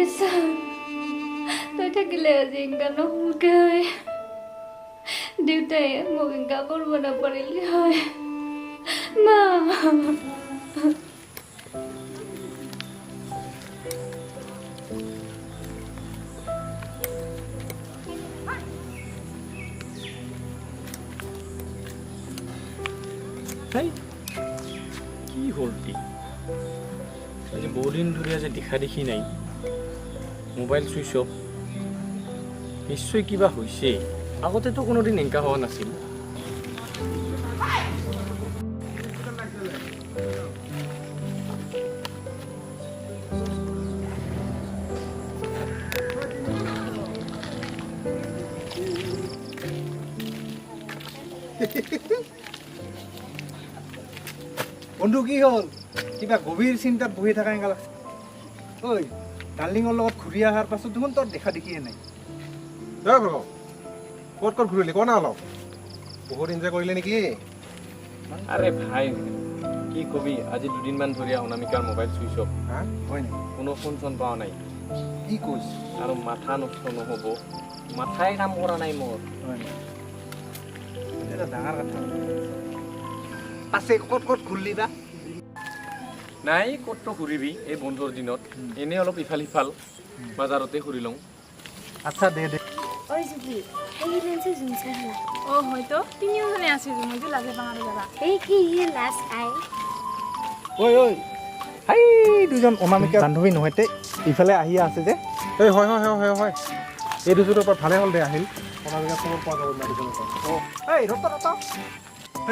Kisan, tôi thấy cái lệ gì cả nó không cười. Điều này một cái cả con vừa đập vào đi thôi. Mà. Hey, কি হলটি আজি বহুদিন ধরে আছে দেখা দেখি নাই মোবাইল সুইচ অফ নিশ্চয় কিবা হয়েছে আগতে তো কোনোদিন এনেকা হওয়া নাছিল বন্ধু কি হল কিবা গভীর চিন্তাত বহি থাকা এঙ্গাল ওই ডাৰ্লিঙৰ লগত ঘূৰি অহাৰ পাছত দেখোন তোৰ দেখা দেখিয়ে নাই ক'ত ক'ত ঘূৰিলি কোৱা না অলপ বহুত এনজয় কৰিলি নেকি আরে ভাই কি কবি আজি দুদিনমান ধরে অনামিকার মোবাইল সুইচ অফ হা হয় নেকি কোনো ফোন চোন পাওয়া নাই কি কৈছ আর মাথা নষ্ট নহব মাথায় কাম করা নাই মোর হয় নেকি এটা ডাঙৰ কথা পাছে ক'ত ক'ত ঘূৰিলি বা নাই ক'ত ঘূৰিবি এই বন্ধৰ দিনত এনে অলপ ইফাল সিফাল বাজাৰতে ঘূৰি লওঁ আচ্ছা দে দে Ôi Juki, এই লেন্সে জুম চাইলা। ও হয়তো তিনিওজনে আছো মইতো লাগে বাঙালি যাবা এই কি লাস্ট আই। ঐ ঐ হাই দুজন অনামিকা বান্ধৱী নহয়তে ইফালে আহি আছে যে এই হয় হয় হয় হয় হয় এই দুযোৰৰ পৰা ভালে হ'ল দে আহিল অনামিকা খবৰ পোৱা যাব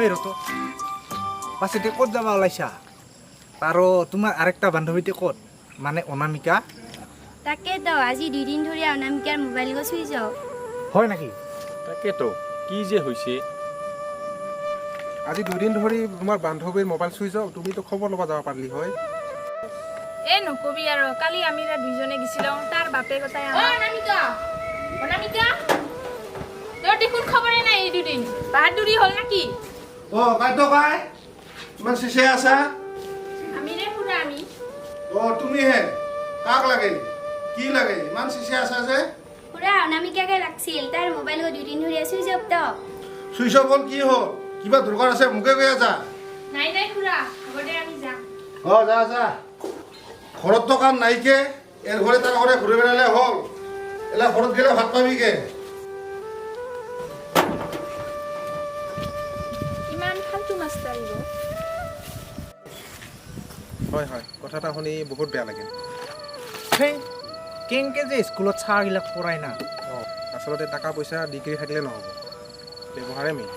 এই ৰত পাছে তে ক'ত যাবা ওলাইছা আৰু তোমাৰ আৰেকটা বান্ধৱীতে ক'ত মানে অনামিকা তাকে তো আজি 2 দিন ধরে অনামিকার মোবাইল গো সুইচ অফ। হয় নাকি তাকেতো কি যে হৈছে আজি দুদিন ধৰি তোমাৰ বান্ধৱীৰ মোবাইল চুইচ অফ তুমিতো খবৰ ল'ব যাব পাৰিলি হয় এ নকবি আৰু কালি আমি দুইজনে গেছিলাম তার বাপে কথাই অনামিকা অনামিকা তোর দেখুন খবরে নাই এই দুদিন বাহাদুরি হল নাকি অ বাইদেউ ভাই ইমান চিচিয়াই আছা আমি রে পুরা আমি অ তুমিহে কাক লাগে কি লাগে ইমান চিচিয়াই আছা যে পুরা অনামিকাকে লাগছিল তার মোবাইল গো 2 দিন ধরে সুইচ অফ তো। চুইচ অফ হ'ল কি হ'ল কিবা দৰকাৰ আছে মোকে কৈ আছা নাই নাই পুৰা খবৰে আমি যাম অ যা যা ঘৰত তো কাম নাইকে এৰ ঘৰে তাৰ ঘৰে ঘুৰে বেড়ালে হল এলা ঘৰত গেলে ভাত পাবি কে ইমান ফালতু মাস্টার গো হয় হয় কথা এটা শুনি বহুত বেয়া লাগিল সেই কেংকে যে স্কুলত চাৰগিলাক পঢ়াই না আচলতে টকা পইচা ডিগ্ৰী থাকিলে নহ'ব ব্যৱহাৰে মেইন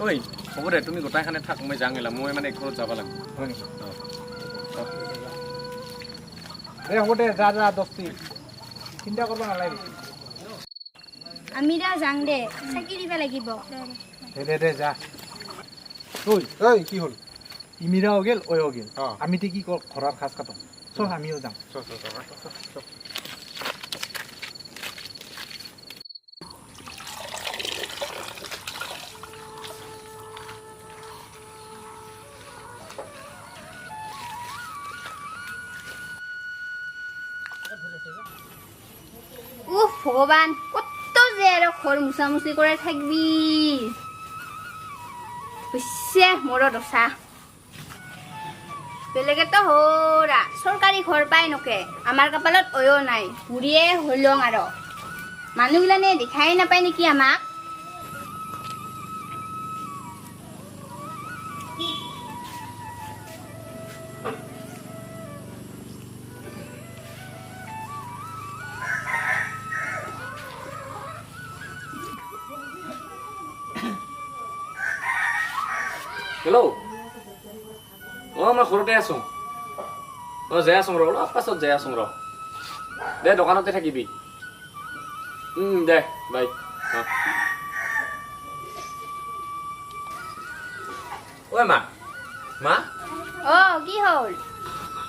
ঐ হ'ব দে তুমি গোটাইখানে থাক মই যাং এলা মই মানে ঘৰত যাব লাগিব হয় নেকি এই হ'ব দে যা যা দস্তি চিন্তা কৰিব নালাগে আমি দা যাং দে চাকি দিবা লাগিব। দে যা ঐ ঐ কি হ'ল ইমিৰাও গেল অয়ো গেল অ। আমিতে কি ঘৰৰ সাজ কাটম চল আমিও যাম উফ ভগবান কত যে আর ঘর মুছামুছি করে থাকবি বুঝছে মোর দশা বেলেগে তো হরা সরকারি ঘর পাই নকে আমার কপালত অয়ো নাই ঘুরিয়ে হলং আর মানুষগুলানে দেখাই নাপায় নাকি আমাক হেল্ল' মই ঘৰতে আছোঁ যাই আছোঁ ৰ অলপ পাছত যাই আছোঁ ৰ দে দোকানতে থাকিবি দে বাই ঐ মা মা ও কি হল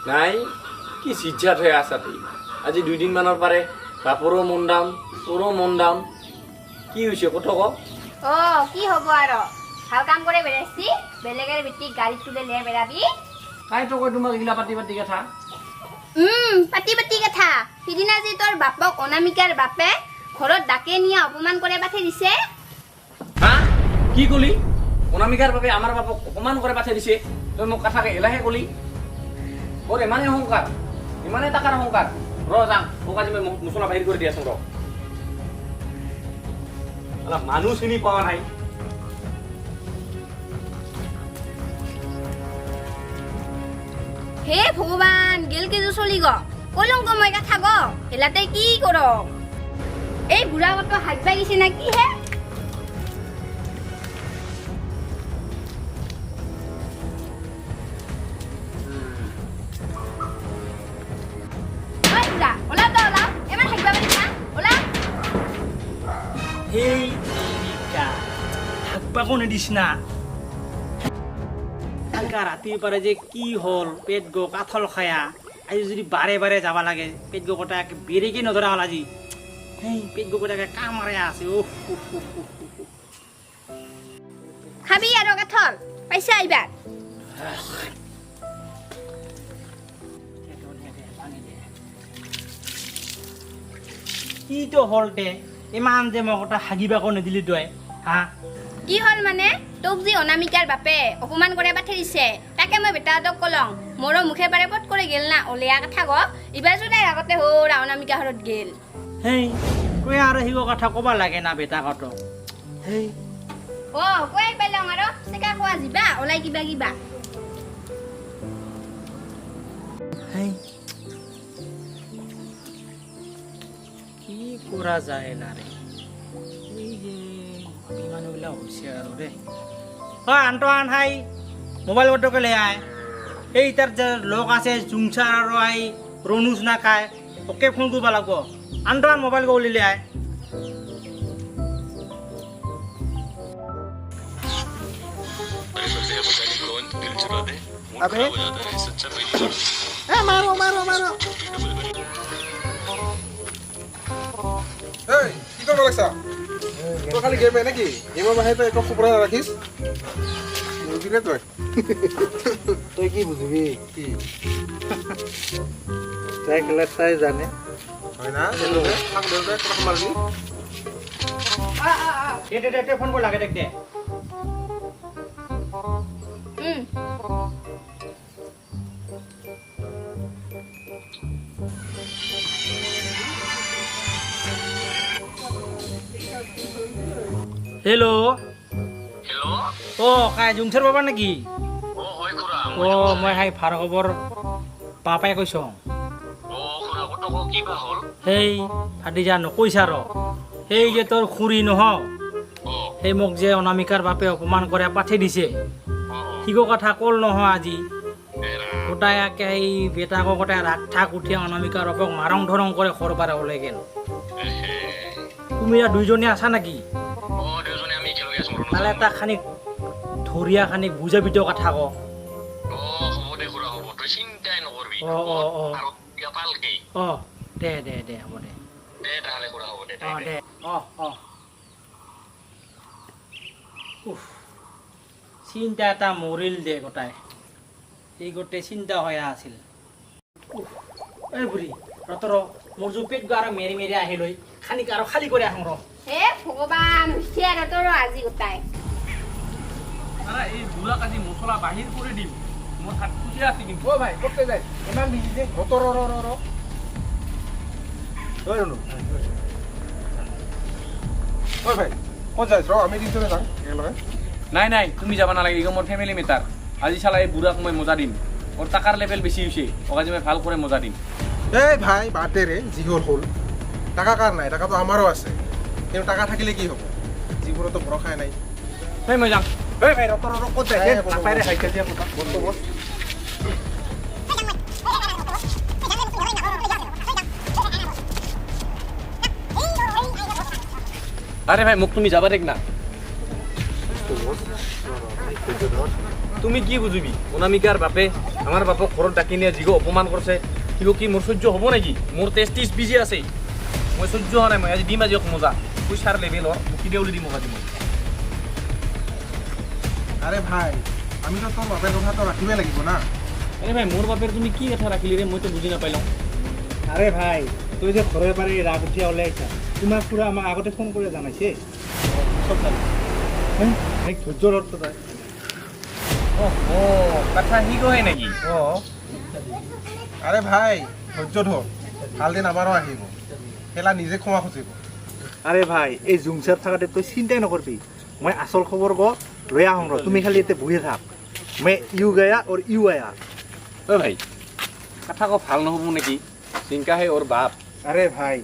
নাই কি চিজ্জাত হৈ আছা তুই আজি 2 দিনমানৰ পাৰে বাপৰো মন ডাউন তোৰো মন ডাউন কি হৈছে কথা ক ও কি হব আর ভাল কাম করে বেড়াইছি বেলেগের ভিত্তি গাড়ি তুলে নিয়ে বেড়াবি তাই তো কয় তোমাক এগিলা পাতি পাতি কথা পাতি পাতি কথা সিদিনা যে তোৰ বাপক অনামিকাৰ বাপে ঘৰত ডাকে নিয়া অপমান কৰে পাঠে দিছে হা কি কলি অনামিকাৰ বাবে আমাৰ বাপক অপমান কৰে পাঠে দিছে তই মোক কথাকে এলাহে কলি বৰ ইমানেই অহংকাৰ ইমানেই টাকাৰ অহংকাৰ যাম মোক আজি মই মছলা বাহিৰ কৰি দিয়াচোন অলপ মানুহ চিনি পোৱা নাই হে ভগৱান গেল কেজু চলি গ কলংক মই কথা গ হেলাতে কি কৰ এই বুঢ়া কত হাত বাই গৈছে না কি হে ওলা তো ওলা এবার হাত বাই না ওলা এই হাকবাকো নিদিছ না কালকা ৰাতিৰ পৰা যে কি হ'ল পেট গো কাঠল খায়া আজি যদি বাৰে বাৰে যাব লাগে পেট গো কটা বেৰেকে নধৰা হ'ল আজি সেই পেট গো কটাকে কামৰে আছে খাবি আৰু কাঠল পাইছা এইবাৰ কিটো হ'ল দে ইমান যে মই কটা হাগিবাকো নিদিলি তই হা কি হ'ল মানে তোক যি অনামিকাৰ বাপে অপমান কৰে পাঠে দিছে তাকে মই বেটাহঁতক কলং মোৰো মুখে পাৰে পট কৰি গেল না অলিয়া কথা গ ইবাৰ যদি আগতে হৌৰা অনামিকা ঘৰত গেল সেই কৈ আৰু সিগো কথা ক'বা লাগে না বেটাকতক সেই কৈ পেলং আৰু চেকা খোৱা যিবা ওলাই কিবা কিবা সেই কি কৰা যায় না ৰে এই যে মানুহবিলাক হৈছে আৰু দে আনটোৱান হাই মোবাইল বটকে লৈ আয় এই তাৰ যে লগ আছে জুংচাৰ আৰু আই ৰণুজ না খায় ওকে ফোন কৰিব লাগিব আনটোৱান মোবাইল গৈ উলিলে আয় আবে মাৰো মাৰো মাৰো এই কি কৰিব লাগিছা তই খালি গেম নেকি গেমৰ বাহিৰে তই একো খবৰ ৰাখিছ বুজিলে তই কি বুজিবি কি তাই খেলা তাই জানে হয় না মাৰবি দে ফোন কৰি লাগে দেখ দে হেল্ল' কাই জুংচাৰ বাবা নেকি মই হাই ভাৰ খবৰ পাপাই কৈছ সেই ফাটি যা নকৈছা ৰ সেই যে তোৰ খুৰী নহ সেই মোক যে অনামিকাৰ বাপে অপমান কৰে পাঠি দিছে সিগো কথা কল নহয় আজি গোটাই সেই বেটাকো গোটাই ৰাগ ঠাক উঠি অনামিকাৰ বাপক মাৰং ধৰং কৰে ঘৰ পাৰে ওলাই গেল তুমি ইয়াত দুইজনী আছা নেকি তালে এটা খানিক ধৰিয়া খানিক বুজাবিতো কথা ক দে দে দে হ'ব দে দে চিন্তা এটা মৰিল দে গোটাই এই গোটেই চিন্তা হৈ আছিল এই বুঢ়ী ৰতৰ মোৰ জো পেট গা আৰু মেৰি মেৰি আহি লৈ খানিক আৰু খালী কৰি আহোঁ ৰ হে ভগৱান হৈছে আৰু তোৰ আজি গোটাই এই বুঢ়াক আজি মছলা বাহিৰ কৰি দিম মোৰ হাত খুজি আছে কিন্তু অ ভাই ক'তে যায় ইমান বিজি যে ঘৰ ঐ ভাই ক'ত যাইছ ৰ আমি দিনটোৰে যাম একেলগে নাই নাই তুমি যাব নালাগে ইগো মোৰ ফেমিলি মেটাৰ আজি চালা এই বুঢ়াক মই মজা দিম ওর টাকার লেভেল বেশি হয়েছে ওকে আজি মই ভাল করে মজা দিম এই ভাই বাদে রে যি হল টাকা কার নাই টাকা তো আমারও আছে কিন্তু টাকা থাকিলে কি হ'ব যিবোৰৰ তো ভৰসাই নাই এই মই যাম এই ভাই ৰতৰ ক'ত যায় নাপাই ৰে সাইকেল দিয়া কথা বস্তু বস আরে ভাই মোক তুমি যাবা দেখ না তুমি কি বুঝবি অনামিকার বাপে আমার বাপক ঘৰত ডাকি নিয়ে যিগো অপমান করছে সিগো কি মোর সহ্য হব নাকি মোর টেস্টিস বিজি আছে মই সহ্য হয় নাই মই আজি দিম আজি মজা পইচার লেভেলর মুখি দেউলি দিম আজি মই আরে ভাই আমি তো তোর বাপের কথা তো রাখিবই লাগিব না আৰে ভাই মোৰ বাপেৰ তুমি কি কথা ৰাখিলি ৰে মইতো বুজি নাপাইলোঁ আৰে ভাই তুই যে ঘৰে বাৰী ৰাগ উঠিয়া ওলাইছা তোমাক পুৰা আমাক আগতে ফোন কৰি জানাইছে চব জানো ধৈৰ্য ধৰ তই কথা সি কয় নেকি আৰে ভাই ধৈৰ্য ধৰ ভাল দিন আবাৰও আহিব খেলা নিজে ক্ষমা খুঁজিব আৰে ভাই এই জুংচাৰ থাকাতে তই চিন্তাই নকৰবি মই আচল খবৰ ক লৈ আহোঁ ৰ তুমি খালি ইয়াতে বহি থাক মই ইউ গায়া আৰু ইউ আয়া ঐ ভাই কথা আকৌ ভাল নহ'ব নেকি চিন্তাহে ওৰ বাপ আৰে ভাই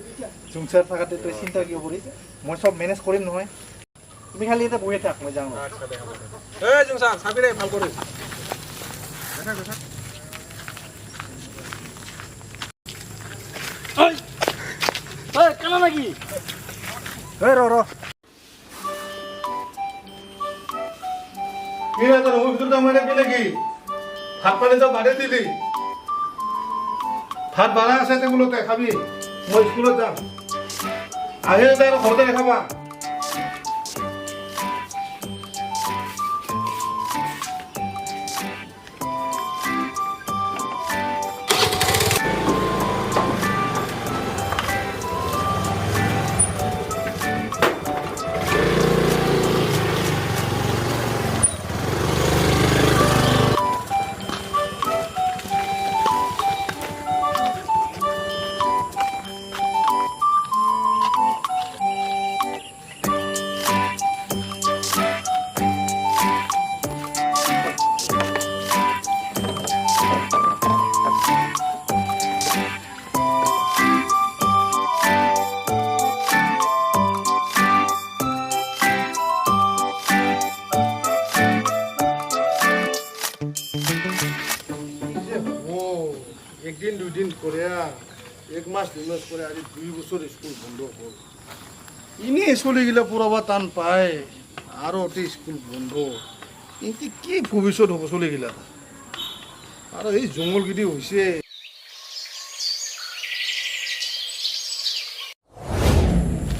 জুংচাৰ থাকাতে তই চিন্তা কিয় কৰিছ মই চব মেনেজ কৰিম নহয় তুমি খালি ইয়াতে বহি থাক মই যাওঁ এই জুংসাৰ চাবি ৰে ভাল কৰে কেনা নাকি ৰ ৰ কি রে তোর মুখ দুটো মেরে দিলে কি ভাত পানি তো বাড়ি দিলি ভাত বাড়া আছে টেবুলতে খাবি মই স্কুলত যাম আহিলে তাই ঘৰতে দেখাবা একদিন দুদিন করে এক মাস দুই মাস করে আজ 2 বছর স্কুল বন্ধ হল ইনি চলিগিলা পুরাবা টান পায় আর ওটি স্কুল বন্ধ কিন্তু কি ভবিষ্যৎ হব চলিগিলা আর এই জঙ্গলগিরি হয়েছে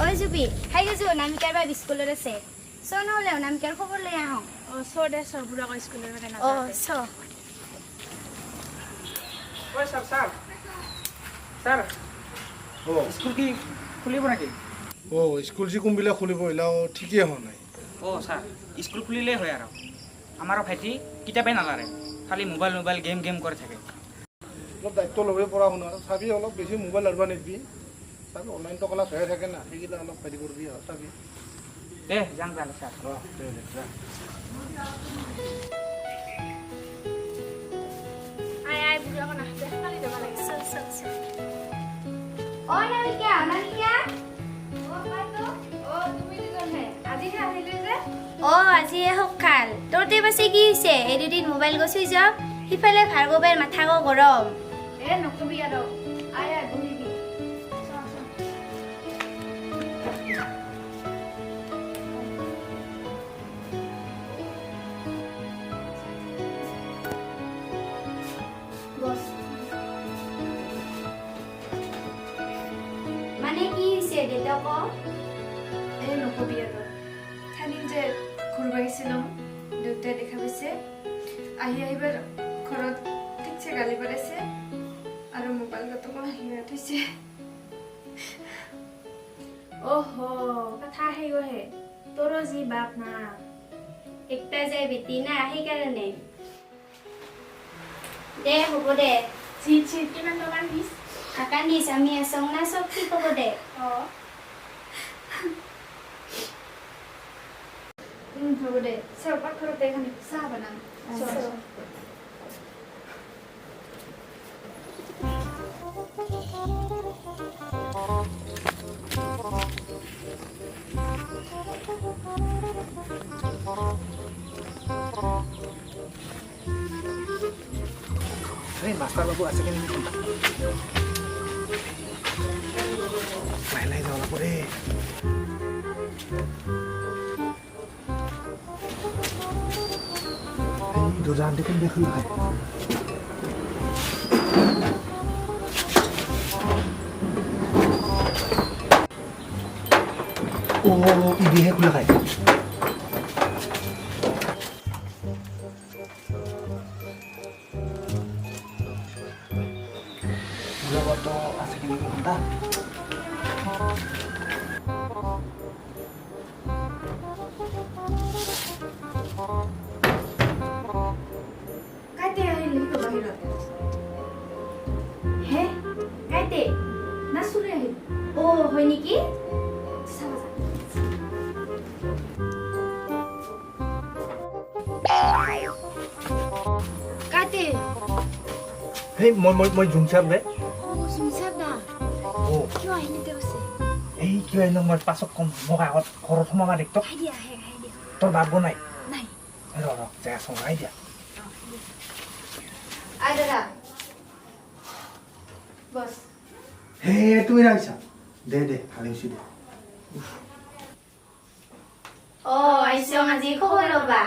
ঐ জুবি খাই গৈছো অনামিকাৰ বা স্কুলত আছে চ নহ'লে অনামিকাৰ খবৰ লৈ আহোঁ দে চৰবোৰ আকৌ স্কুলৰ মানে চ ঐ স্যার স্যার স্যার ও স্কুল কি খুলিব নাকি ও স্কুল যে কোনবিলাক খুলিব এলাও ঠিকই হওয়া নাই স্যার স্কুল খুলিলেই হয় আৰু আমাৰো ভাইটি কিতাপেই নালাৰে খালি মোবাইল মোবাইল গেম গেম কৰি থাকে অলপ দায়িত্ব ল'বই পঢ়া শুনা চাবি অলপ বেছি মোবাইল আৰবা নিদিবি চাবি অনলাইনটো ক্লাছ হৈয়ে থাকে না সেইকেইটা অলপ হেৰি কৰিবি আৰু চাবি যাম যাম স্যার দে দে যা আই বুঢ়া আকৌ নাহে কালি যাব লাগে অনামিকা অনামিকা তুমি দুজনহে আজিহে আহিলে যে আজি সকাল তোৰতে পাছে কি হৈছে এই দুদিন মোবাইল গছুই যাওক সিফালে ভাৰ্গৱৰ মাথাও গৰম নকবি আৰু আই বহিবি মানে কি হৈছে দেউতাক নকবি আৰু খালি যে ঘূৰিব আহিছিলোঁ দেউতাই দেখা পাইছে আহিবাৰ ঘৰত ঠিকছে গালি পাৰিছে আৰু মোবাইলটো হিৰাই থৈছে কথা আহি গ'হে তোৰো যি বাপ না একটা যে বেটি না সেইকাৰণে দে হ'ব দে কিমান টকা দিছ কান্দিছ আমি আছোঁ না চব ঠিক হ'ব দে হ'ব দে চাহপাত ঘৰতে এখানে চাহ বনাম মাষ্টাৰ বাবু আছে কি নেকি নাই নাই যাব পৰে দুজন দেখোন দেখোন ভাই ও ইদিহে খোলা খায় তো আছে কিন্তু ঘন্টা কাইতে আহিলি তো বাহিৰত হে কাইতে না চুৰে আহিল অ হয় নেকি চাবা কাইতে হেই মই জুমচাপ ৰে ও শুনছাব না ও কিয় আহিলি তে কৈছে এই কিয় এনে মই পাছত কম মোক আগত ঘৰত সোমাবা দেখ তো আইডিয়া হে আইডিয়া তোৰ বাপ নাই নাই ৰ জেগা সোমাই দিয়া আই দাদা বস হে তুমি আহিছা দে ভালে হৈছে দে অ আইছো আজি খবৰ লবা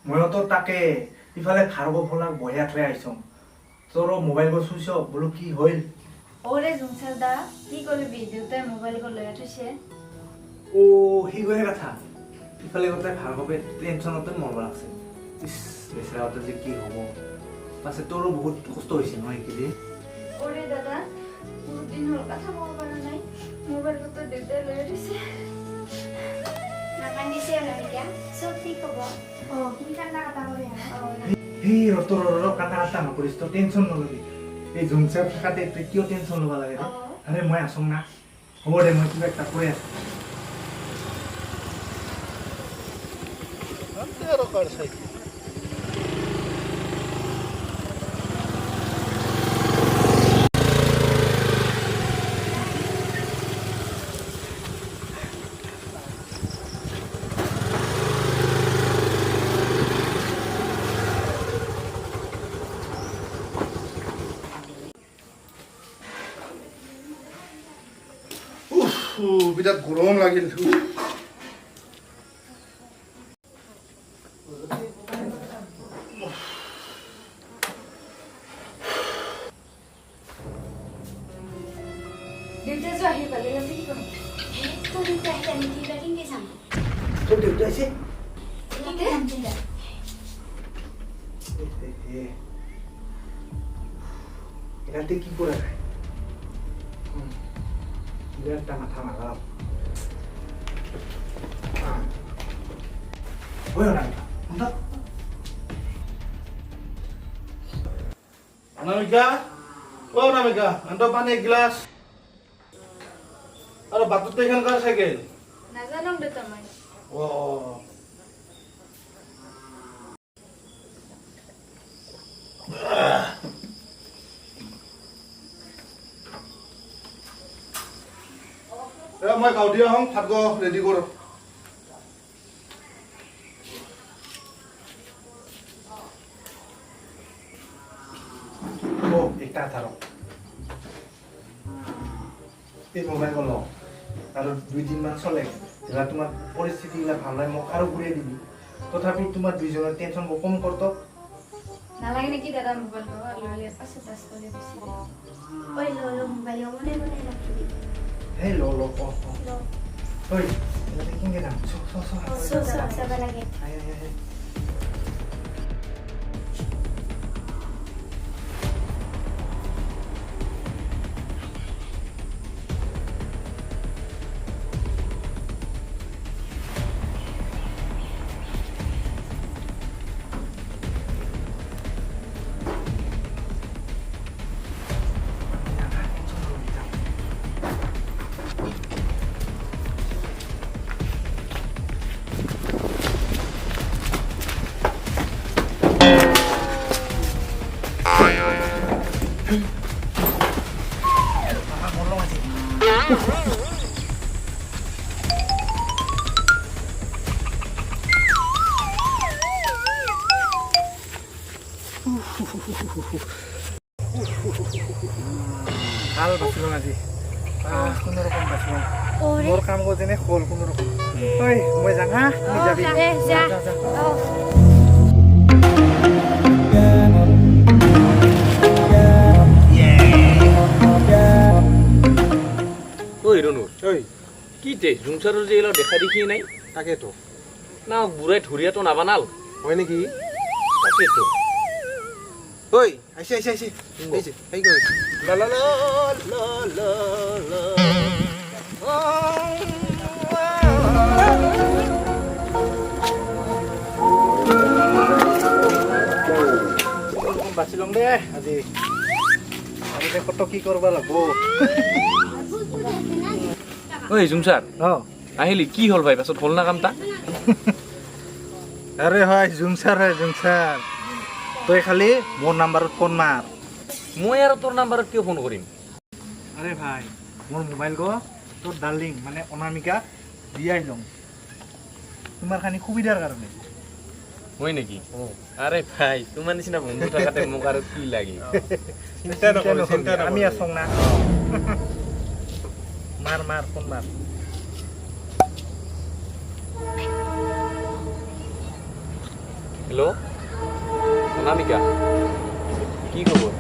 মইতো তাকে ইফালে খাৰব ফলাক বহিয়া থৈ আহিছোঁ তোৰ মোবাইলবোৰ চুইছ বোলো কি হ'ল ওৰে জুমছাৰ দা কি কৰিবি দেউতাই মোবাইল লৈ থৈছে ও সেই গয়ে কথা ইফালে গোটেই ভাৰ্গৱে টেনশ্যনতে মৰব লাগছে ইছ বেচেৰাহঁতে যে কি হ'ব পাছে তোৰো বহুত কষ্ট হৈছে নহয় এইকেইদিন ওৰে দাদা বহুত দিন হ'ল কথা ক'ব পৰা নাই মোবাইলটো দেউতাই লৈ থৈছে নাকান্দিছে অনামিকা চব ঠিক হ'ব অ তুমি কান্দা কাটা কৰি সেই ৰ কান্দা কাটা নকৰিছ তই টেনশ্যন নলবি এই জুমচাৰ থকাতে তই কিয় টেনশ্যন ল'ব লাগে আৰে মই আছোঁ না হ'ব দে মই কিবা এটা কৈ আছোঁ বিৰাট গৰম লাগিল দেউতাই যে আহি পালে কি কৰিম তোৰ দেউতা আহিলে আমি কিবা কিনকে যাম তোৰ দেউতা আছে কিনকে যাম চিন্তা এরাতে কি করে যায় একটা মাথা মারাম ওই না অনামিকা ও অনামিকা আন্ত পানী এক গিলাচ আৰু বাটতে এখন কাৰ চাইকেল নাজানো দেউতা মই অ মই গাঁৱত আহোঁ ভাত ৰেডি কৰোঁ ও একটা ধরো এই মোবাইল ল আর 2-3 মাস চলে এলা তোমার পরিস্থিতি গুলা ভালো হয় মোক আরো ঘুরিয়ে দিবি তথাপি তোমার দুইজনের টেনশন কম করতো নালাগে নেকি দাদা মোবাইল লৈ পাছত দাস কৰি দিছি ওই লো মোবাইল মনে মনে রাখিবি হে ল ওই এলা কিনকে দাম সো সব লাগে আয় ভাল বাচিব আজি কোনো রকম বাচিব মোর কাম করতে নে হল কোনো রকম ওই মই যাম হা তুমি যাবি যা ওই রনুর ওই কি তে জুমসারের যে এলো দেখা দেখি নাই তাকেতো না বুড়াই ধরিয়া তো নাবানাল হয় নেকি তাকেতো ঐ আহিছে আহিছে আহিছে আহিছে হেৰি কৰি লা লা লা লা লা লা বাছি ল'ম দে আজি আগতে কত কি কৰিব লাগিব ঐ জুমছাৰ অঁ আহিলি কি হ'ল ভাই পাছত হ'ল না কামটা আৰে হয় জুমছাৰ তই খালি মোৰ নাম্বাৰত ফোন মাৰ মই আৰু তোৰ নাম্বাৰত কিয় ফোন কৰিম আরে ভাই মোর মোবাইল গো তোর ডার্লিং মানে অনামিকা দিয়াই লম তোমার খানি সুবিধার কারণে হয় নেকি আরে ভাই তোমাৰ নিচিনা বন্ধু থাকাতে মোক আৰু কি লাগে চিন্তা আমি আসং না মাৰ মাৰ ফোন মাৰ হেল্ল' অনামিকা কি খবৰ